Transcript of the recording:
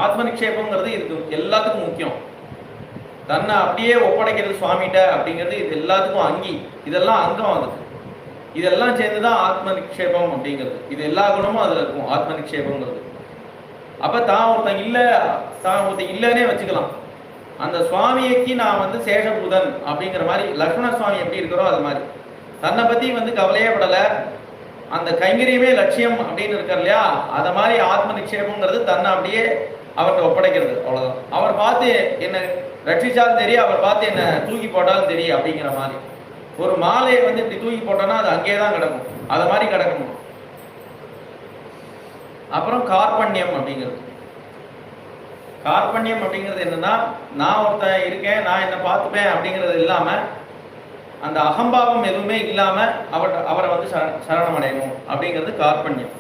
ஆத்ம நிக்ஷேபம்ங்கிறது இதுக்கு எல்லாத்துக்கும் முக்கியம். தன்னை அப்படியே ஒப்படைக்கிறது சுவாமிகிட்ட அப்படிங்கிறது இது எல்லாத்துக்கும் இதெல்லாம் அங்கம் அதுக்கு. இதெல்லாம் சேர்ந்துதான் ஆத்ம நிக்ஷேபம் அப்படிங்கிறது. இது எல்லா குணமும் அதுல இருக்கும் ஆத்ம நிக்ஷேபம்ங்கிறது. அப்ப தான் ஒருத்தன் இல்லைன்னே வச்சுக்கலாம். அந்த சுவாமிக்கு நான் சேஷபூதன் அப்படிங்கிற மாதிரி லக்ஷ்மண சுவாமி எப்படி இருக்கிறோ அது மாதிரி தன்னை பத்தி கவலையே படலை. அந்த கைங்கரியமே லட்சியம் அப்படின்னு இருக்கார் இல்லையா, அதை மாதிரி ஆத்ம நிக்ஷேபம்ங்கிறது தன்னை அப்படியே அவர்கிட்ட ஒப்படைக்கிறது. அவ்வளவுதான். அவர் பார்த்து என்ன ரட்சிச்சாலும் தெரியும், அவர் பார்த்து என்ன தூக்கி போட்டாலும் தெரியும் அப்படிங்கிற மாதிரி. ஒரு மாலையை இப்படி தூக்கி போட்டோம்னா அது அங்கேயே தான் கிடக்கும், அதை மாதிரி கிடக்கணும். அப்புறம் கார்பண்யம் அப்படிங்கிறது. கார்பண்யம் அப்படிங்கிறது என்னன்னா, நான் ஒருத்தன் இருக்கேன், நான் என்ன பார்த்துப்பேன் அப்படிங்கிறது இல்லாம, அந்த அகம்பாவம் எதுவுமே இல்லாம அவரை சரணம் அடையணும் அப்படிங்கிறது கார்பண்யம்.